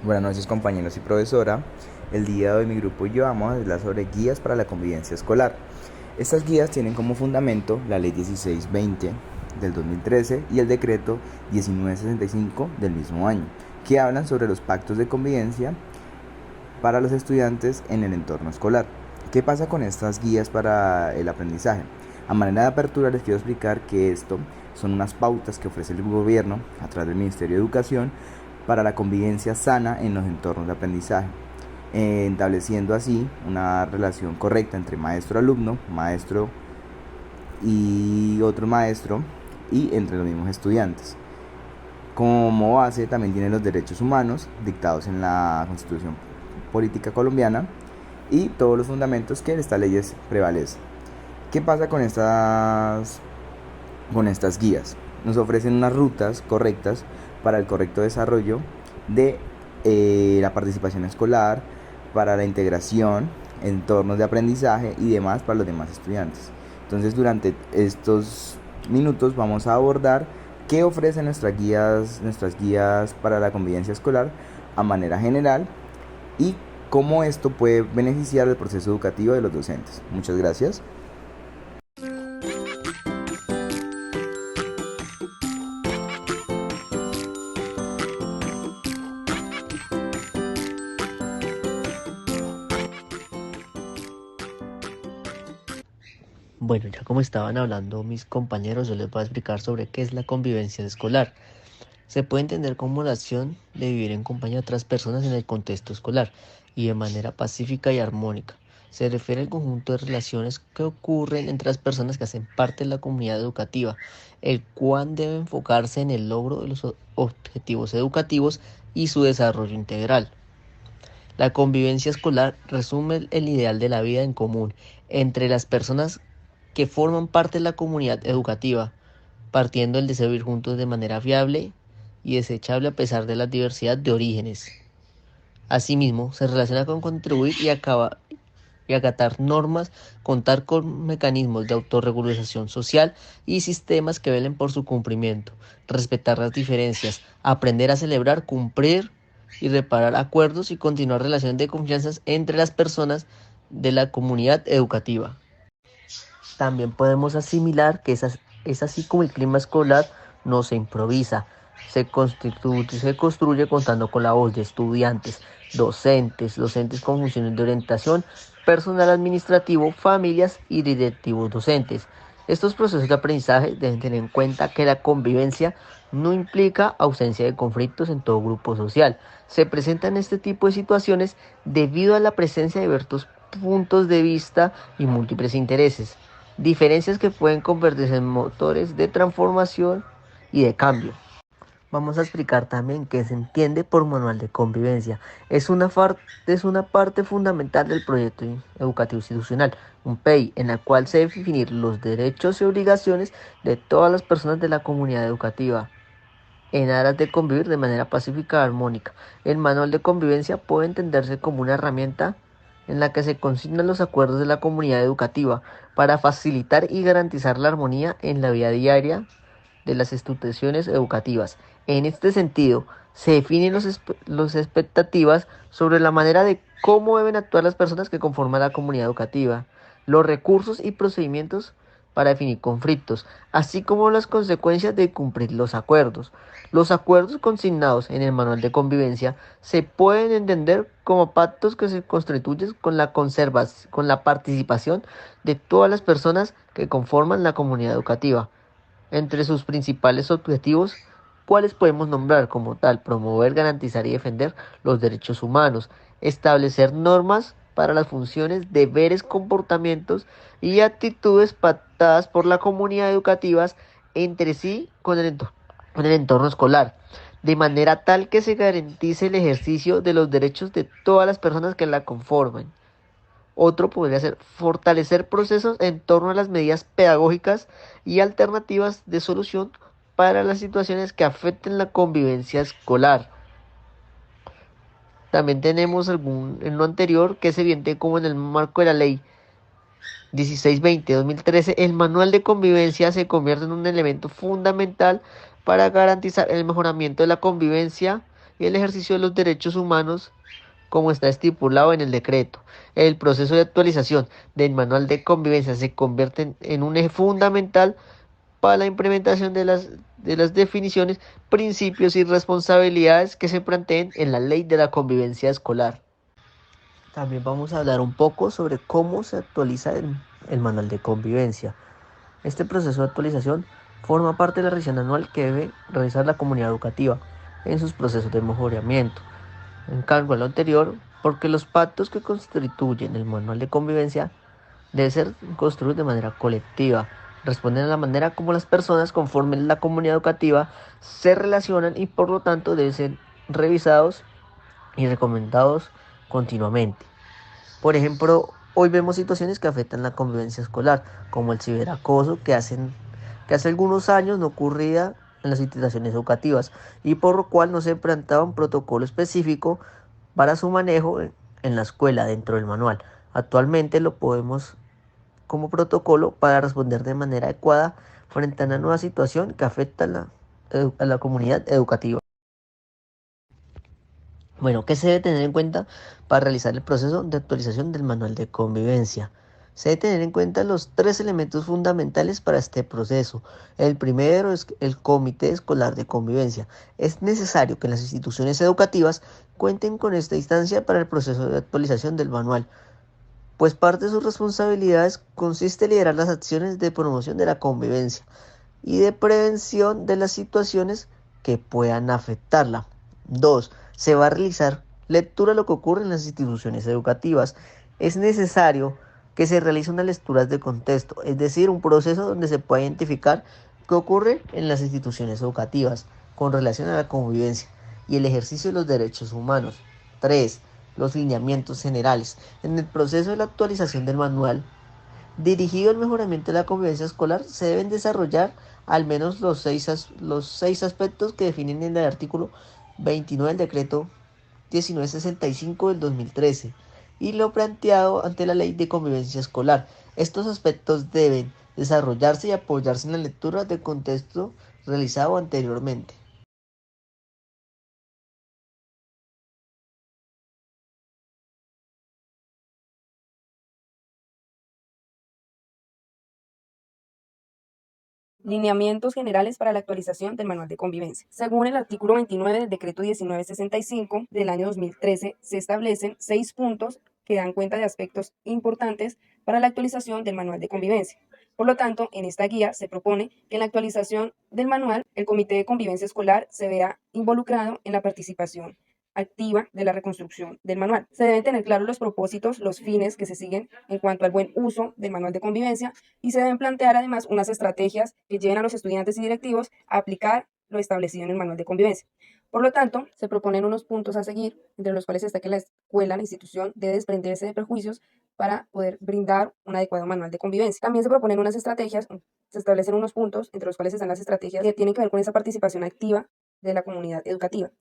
Buenas noches, compañeros y profesora. El día de hoy mi grupo y yo vamos a hablar sobre guías para la convivencia escolar. Estas guías tienen como fundamento la Ley 1620 del 2013 y el decreto 1965 del mismo año, que hablan sobre los pactos de convivencia para los estudiantes en el entorno escolar. ¿Qué pasa con estas guías para el aprendizaje? A manera de apertura les quiero explicar que esto son unas pautas que ofrece el gobierno a través del Ministerio de Educación para la convivencia sana en los entornos de aprendizaje, estableciendo así una relación correcta entre maestro-alumno, maestro y otro maestro y entre los mismos estudiantes. Como base también tiene los derechos humanos dictados en la Constitución Política Colombiana y todos los fundamentos que en estas leyes prevalecen. ¿Qué pasa con estas guías? Nos ofrecen unas rutas correctas para el correcto desarrollo de la participación escolar, para la integración, entornos de aprendizaje y demás para los demás estudiantes. Entonces, durante estos minutos vamos a abordar qué ofrecen nuestras guías para la convivencia escolar a manera general y cómo esto puede beneficiar el proceso educativo de los docentes. Muchas gracias. Bueno, ya como estaban hablando mis compañeros, yo les voy a explicar sobre qué es la convivencia escolar. Se puede entender como la acción de vivir en compañía de otras personas en el contexto escolar y de manera pacífica y armónica. Se refiere al conjunto de relaciones que ocurren entre las personas que hacen parte de la comunidad educativa, el cual debe enfocarse en el logro de los objetivos educativos y su desarrollo integral. La convivencia escolar resume el ideal de la vida en común entre las personas que forman parte de la comunidad educativa, partiendo del deseo de vivir juntos de manera fiable y desechable a pesar de la diversidad de orígenes. Asimismo, se relaciona con contribuir y acatar normas, contar con mecanismos de autorregulación social y sistemas que velen por su cumplimiento, respetar las diferencias, aprender a celebrar, cumplir y reparar acuerdos y continuar relaciones de confianza entre las personas de la comunidad educativa. También podemos asimilar que es así como el clima escolar no se improvisa, se construye contando con la voz de estudiantes, docentes con funciones de orientación, personal administrativo, familias y directivos docentes. Estos procesos de aprendizaje deben tener en cuenta que la convivencia no implica ausencia de conflictos en todo grupo social. Se presentan este tipo de situaciones debido a la presencia de diversos puntos de vista y múltiples intereses. Diferencias que pueden convertirse en motores de transformación y de cambio. Vamos a explicar también qué se entiende por manual de convivencia. Es una parte fundamental del proyecto educativo institucional, un PEI, en la cual se deben definir los derechos y obligaciones de todas las personas de la comunidad educativa en aras de convivir de manera pacífica y armónica. El manual de convivencia puede entenderse como una herramienta en la que se consignan los acuerdos de la comunidad educativa para facilitar y garantizar la armonía en la vida diaria de las instituciones educativas. En este sentido, se definen las expectativas sobre la manera de cómo deben actuar las personas que conforman la comunidad educativa, los recursos y procedimientos para definir conflictos, así como las consecuencias de cumplir los acuerdos. Los acuerdos consignados en el manual de convivencia se pueden entender como pactos que se constituyen con la participación de todas las personas que conforman la comunidad educativa. Entre sus principales objetivos, ¿cuáles podemos nombrar como tal? Promover, garantizar y defender los derechos humanos, establecer normas para las funciones, deberes, comportamientos y actitudes pactadas por la comunidad educativa entre sí con el entorno escolar, de manera tal que se garantice el ejercicio de los derechos de todas las personas que la conforman. Otro podría ser fortalecer procesos en torno a las medidas pedagógicas y alternativas de solución para las situaciones que afecten la convivencia escolar. También tenemos en lo anterior que es evidente como en el marco de la ley 1620-2013, el manual de convivencia se convierte en un elemento fundamental para garantizar el mejoramiento de la convivencia y el ejercicio de los derechos humanos como está estipulado en el decreto. El proceso de actualización del manual de convivencia se convierte en un eje fundamental para la implementación de las definiciones, principios y responsabilidades que se planteen en la ley de la convivencia escolar. También vamos a hablar un poco sobre cómo se actualiza el manual de convivencia. Este proceso de actualización forma parte de la revisión anual que debe realizar la comunidad educativa en sus procesos de mejoramiento. En cambio a lo anterior, porque los pactos que constituyen el manual de convivencia deben ser construidos de manera colectiva, responden a la manera como las personas conformen la comunidad educativa se relacionan y por lo tanto deben ser revisados y recomendados continuamente. Por ejemplo, hoy vemos situaciones que afectan la convivencia escolar, como el ciberacoso que hace algunos años no ocurría en las instituciones educativas y por lo cual no se plantaba un protocolo específico para su manejo en la escuela dentro del manual. Actualmente lo podemos como protocolo para responder de manera adecuada frente a una nueva situación que afecta a la comunidad educativa. Bueno, ¿qué se debe tener en cuenta para realizar el proceso de actualización del manual de convivencia? Se debe tener en cuenta los tres elementos fundamentales para este proceso. El primero es el comité escolar de convivencia. Es necesario que las instituciones educativas cuenten con esta instancia para el proceso de actualización del manual, pues parte de sus responsabilidades consiste en liderar las acciones de promoción de la convivencia y de prevención de las situaciones que puedan afectarla. 2. Se va a realizar lectura de lo que ocurre en las instituciones educativas. Es necesario que se realicen unas lecturas de contexto, es decir, un proceso donde se pueda identificar qué ocurre en las instituciones educativas con relación a la convivencia y el ejercicio de los derechos humanos. 3. Los lineamientos generales. En el proceso de la actualización del manual dirigido al mejoramiento de la convivencia escolar se deben desarrollar al menos los seis aspectos que definen en el artículo 29 del decreto 1965 del 2013 y lo planteado ante la ley de convivencia escolar. Estos aspectos deben desarrollarse y apoyarse en la lectura del contexto realizado anteriormente. Lineamientos generales para la actualización del manual de convivencia. Según el artículo 29 del decreto 1965 del año 2013, se establecen 6 puntos que dan cuenta de aspectos importantes para la actualización del manual de convivencia. Por lo tanto, en esta guía se propone que en la actualización del manual, el Comité de Convivencia Escolar se vea involucrado en la participación activa de la reconstrucción del manual. Se deben tener claros los propósitos, los fines que se siguen en cuanto al buen uso del manual de convivencia y se deben plantear además unas estrategias que lleven a los estudiantes y directivos a aplicar lo establecido en el manual de convivencia. Por lo tanto, se proponen unos puntos a seguir, entre los cuales está que la escuela, la institución, debe desprenderse de prejuicios para poder brindar un adecuado manual de convivencia. También se proponen unas estrategias, se establecen unos puntos, entre los cuales están las estrategias que tienen que ver con esa participación activa de la comunidad educativa.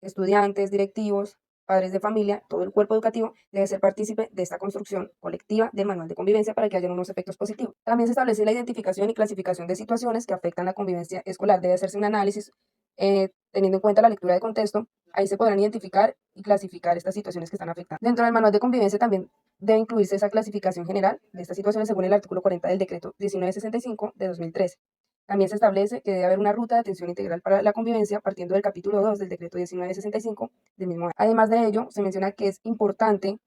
Estudiantes, directivos, padres de familia, todo el cuerpo educativo debe ser partícipe de esta construcción colectiva del manual de convivencia para que haya unos efectos positivos. También se establece la identificación y clasificación de situaciones que afectan la convivencia escolar. Debe hacerse un análisis teniendo en cuenta la lectura de contexto. Ahí se podrán identificar y clasificar estas situaciones que están afectando. Dentro del manual de convivencia también debe incluirse esa clasificación general de estas situaciones según el artículo 40 del decreto 1965 de 2013. También se establece que debe haber una ruta de atención integral para la convivencia partiendo del capítulo 2 del decreto 1965 del mismo año. Además de ello, se menciona que es importante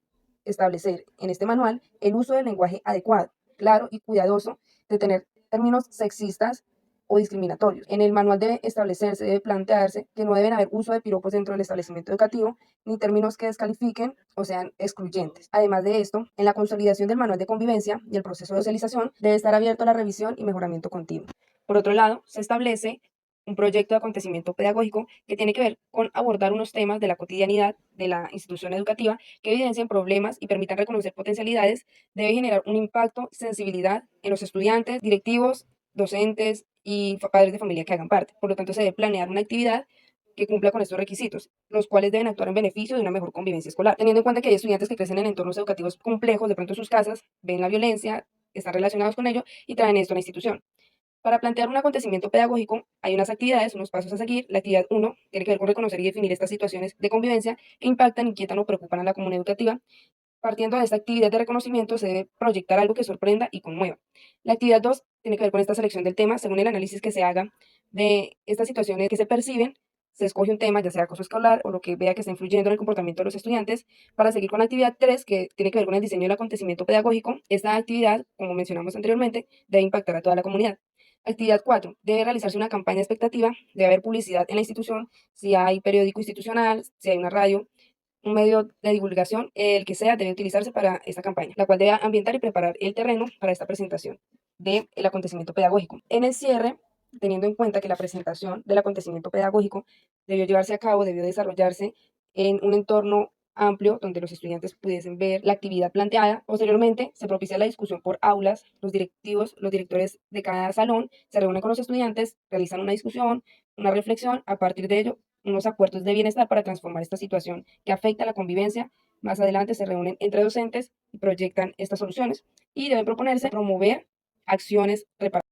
establecer en este manual el uso del lenguaje adecuado, claro y cuidadoso de tener términos sexistas o discriminatorios. En el manual debe establecerse, debe plantearse que no deben haber uso de piropos dentro del establecimiento educativo, ni términos que descalifiquen o sean excluyentes. Además de esto, en la consolidación del manual de convivencia y el proceso de socialización debe estar abierto a la revisión y mejoramiento continuo. Por otro lado, se establece un proyecto de acontecimiento pedagógico que tiene que ver con abordar unos temas de la cotidianidad de la institución educativa que evidencien problemas y permitan reconocer potencialidades, debe generar un impacto, sensibilidad en los estudiantes, directivos, docentes y padres de familia que hagan parte. Por lo tanto, se debe planear una actividad que cumpla con estos requisitos, los cuales deben actuar en beneficio de una mejor convivencia escolar, teniendo en cuenta que hay estudiantes que crecen en entornos educativos complejos, de pronto en sus casas ven la violencia, están relacionados con ello y traen esto a la institución. Para plantear un acontecimiento pedagógico hay unas actividades, unos pasos a seguir. La actividad 1 tiene que ver con reconocer y definir estas situaciones de convivencia que impactan, inquietan o preocupan a la comunidad educativa. Partiendo de esta actividad de reconocimiento, se debe proyectar algo que sorprenda y conmueva. La actividad 2 tiene que ver con esta selección del tema. Según el análisis que se haga de estas situaciones que se perciben, se escoge un tema, ya sea acoso escolar o lo que vea que está influyendo en el comportamiento de los estudiantes, para seguir con la actividad 3, que tiene que ver con el diseño del acontecimiento pedagógico. Esta actividad, como mencionamos anteriormente, debe impactar a toda la comunidad. Actividad 4. Debe realizarse una campaña expectativa, debe haber publicidad en la institución, si hay periódico institucional, si hay una radio, un medio de divulgación, el que sea, debe utilizarse para esta campaña, la cual debe ambientar y preparar el terreno para esta presentación del acontecimiento pedagógico. En el cierre, teniendo en cuenta que la presentación del acontecimiento pedagógico debió llevarse a cabo, debió desarrollarse en un entorno amplio donde los estudiantes pudiesen ver la actividad planteada. Posteriormente, se propicia la discusión por aulas. Los directivos, los directores de cada salón se reúnen con los estudiantes, realizan una discusión, una reflexión. A partir de ello, unos acuerdos de bienestar para transformar esta situación que afecta a la convivencia. Más adelante se reúnen entre docentes y proyectan estas soluciones y deben proponerse promover acciones reparadoras.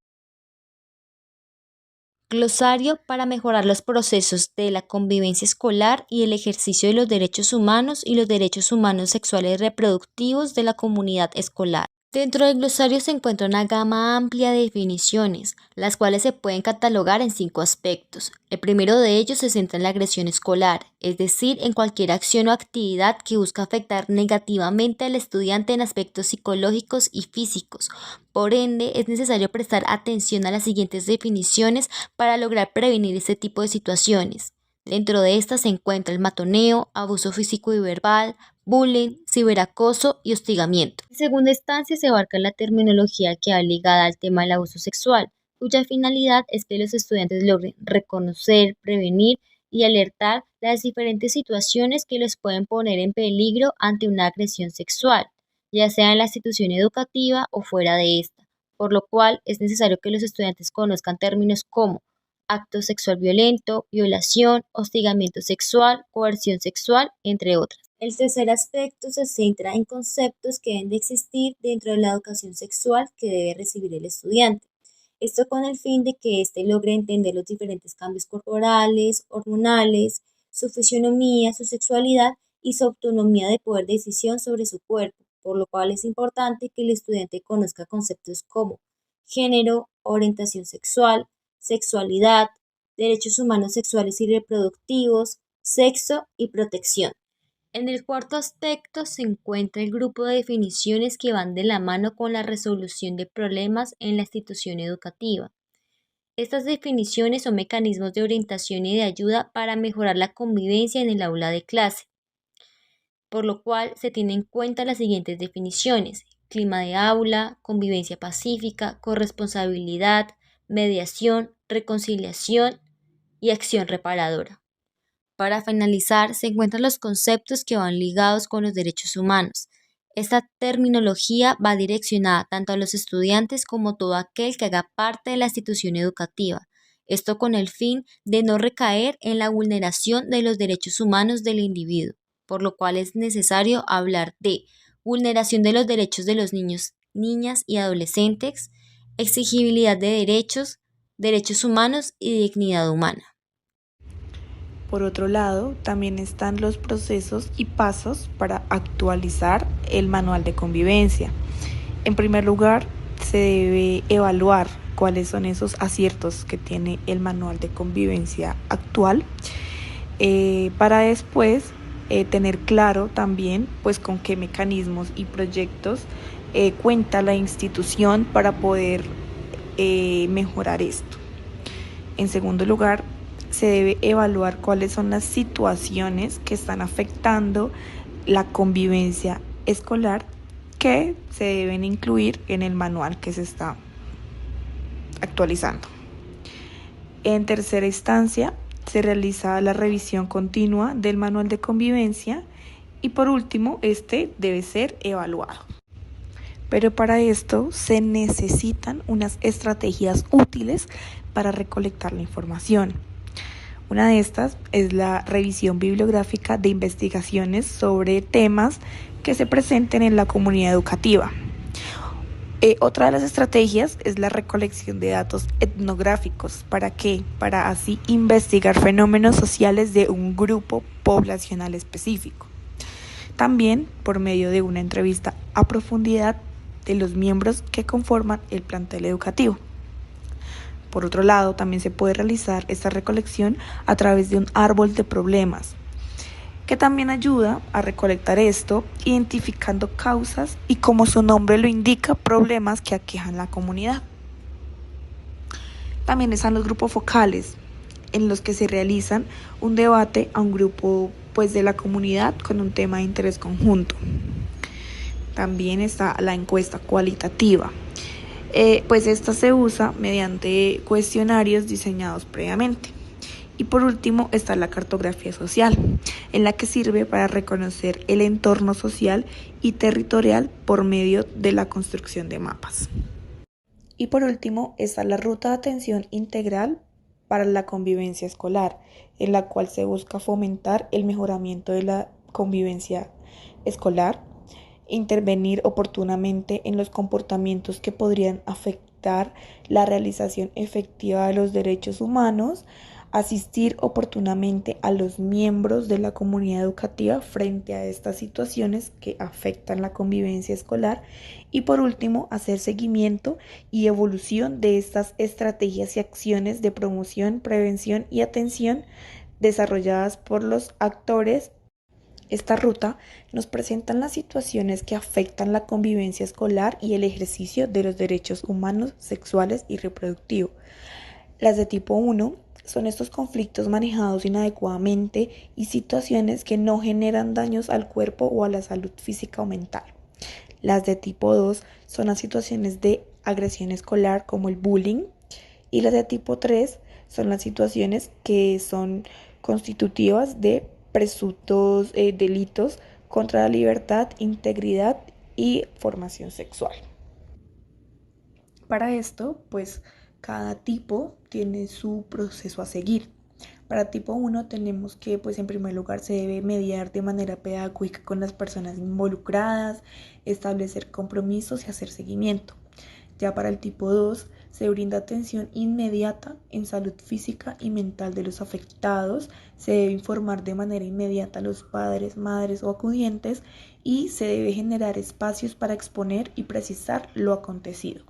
Glosario para mejorar los procesos de la convivencia escolar y el ejercicio de los derechos humanos y los derechos humanos sexuales y reproductivos de la comunidad escolar. Dentro del glosario se encuentra una gama amplia de definiciones, las cuales se pueden catalogar en 5 aspectos. El primero de ellos se centra en la agresión escolar, es decir, en cualquier acción o actividad que busca afectar negativamente al estudiante en aspectos psicológicos y físicos. Por ende, es necesario prestar atención a las siguientes definiciones para lograr prevenir este tipo de situaciones. Dentro de estas se encuentra el matoneo, abuso físico y verbal, bullying, ciberacoso y hostigamiento. En segunda instancia se abarca la terminología que va ligada al tema del abuso sexual, cuya finalidad es que los estudiantes logren reconocer, prevenir y alertar las diferentes situaciones que los pueden poner en peligro ante una agresión sexual, ya sea en la institución educativa o fuera de esta, por lo cual es necesario que los estudiantes conozcan términos como acto sexual violento, violación, hostigamiento sexual, coerción sexual, entre otras. El tercer aspecto se centra en conceptos que deben de existir dentro de la educación sexual que debe recibir el estudiante. Esto con el fin de que éste logre entender los diferentes cambios corporales, hormonales, su fisionomía, su sexualidad y su autonomía de poder de decisión sobre su cuerpo, por lo cual es importante que el estudiante conozca conceptos como género, orientación sexual, sexualidad, derechos humanos sexuales y reproductivos, sexo y protección. En el cuarto aspecto se encuentra el grupo de definiciones que van de la mano con la resolución de problemas en la institución educativa. Estas definiciones son mecanismos de orientación y de ayuda para mejorar la convivencia en el aula de clase, por lo cual se tienen en cuenta las siguientes definiciones: clima de aula, convivencia pacífica, corresponsabilidad, mediación, reconciliación y acción reparadora. Para finalizar, se encuentran los conceptos que van ligados con los derechos humanos. Esta terminología va direccionada tanto a los estudiantes como todo aquel que haga parte de la institución educativa. Esto con el fin de no recaer en la vulneración de los derechos humanos del individuo, por lo cual es necesario hablar de vulneración de los derechos de los niños, niñas y adolescentes, exigibilidad de derechos, derechos humanos y dignidad humana. Por otro lado, también están los procesos y pasos para actualizar el manual de convivencia. En primer lugar, se debe evaluar cuáles son esos aciertos que tiene el manual de convivencia actual, para después tener claro también pues con qué mecanismos y proyectos cuenta la institución para poder mejorar esto. En segundo lugar, se debe evaluar cuáles son las situaciones que están afectando la convivencia escolar que se deben incluir en el manual que se está actualizando. En tercera instancia, se realiza la revisión continua del manual de convivencia y por último, este debe ser evaluado. Pero para esto se necesitan unas estrategias útiles para recolectar la información. Una de estas es la revisión bibliográfica de investigaciones sobre temas que se presenten en la comunidad educativa. Otra de las estrategias es la recolección de datos etnográficos. ¿Para qué? Para así investigar fenómenos sociales de un grupo poblacional específico. También por medio de una entrevista a profundidad de los miembros que conforman el plantel educativo. Por otro lado, también se puede realizar esta recolección a través de un árbol de problemas, que también ayuda a recolectar esto, identificando causas y, como su nombre lo indica, problemas que aquejan la comunidad. También están los grupos focales, en los que se realizan un debate a un grupo de la comunidad con un tema de interés conjunto. También está la encuesta cualitativa, esta se usa mediante cuestionarios diseñados previamente. Y por último está la cartografía social, en la que sirve para reconocer el entorno social y territorial por medio de la construcción de mapas. Y por último está la ruta de atención integral para la convivencia escolar, en la cual se busca fomentar el mejoramiento de la convivencia escolar, intervenir oportunamente en los comportamientos que podrían afectar la realización efectiva de los derechos humanos, asistir oportunamente a los miembros de la comunidad educativa frente a estas situaciones que afectan la convivencia escolar y, por último, hacer seguimiento y evolución de estas estrategias y acciones de promoción, prevención y atención desarrolladas por los actores. Esta ruta nos presenta las situaciones que afectan la convivencia escolar y el ejercicio de los derechos humanos, sexuales y reproductivos. Las de tipo 1 son estos conflictos manejados inadecuadamente y situaciones que no generan daños al cuerpo o a la salud física o mental. Las de tipo 2 son las situaciones de agresión escolar como el bullying, y las de tipo 3 son las situaciones que son constitutivas de presuntos delitos contra la libertad, integridad y formación sexual. Para esto, cada tipo tiene su proceso a seguir. Para tipo 1 tenemos que, en primer lugar, se debe mediar de manera pedagógica con las personas involucradas, establecer compromisos y hacer seguimiento. Ya para el tipo 2 se brinda atención inmediata en salud física y mental de los afectados, se debe informar de manera inmediata a los padres, madres o acudientes y se debe generar espacios para exponer y precisar lo acontecido.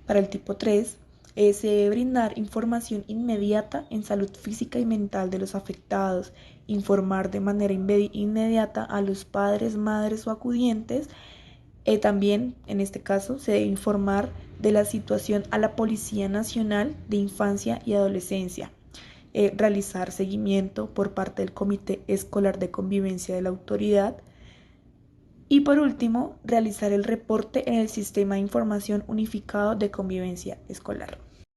Para el tipo 3 se debe brindar información inmediata en salud física y mental de los afectados, informar de manera inmediata a los padres, madres o acudientes. También, en este caso, se debe informar de la situación a la Policía Nacional de Infancia y Adolescencia, realizar seguimiento por parte del Comité Escolar de Convivencia de la autoridad y, por último, realizar el reporte en el Sistema de Información Unificado de Convivencia Escolar.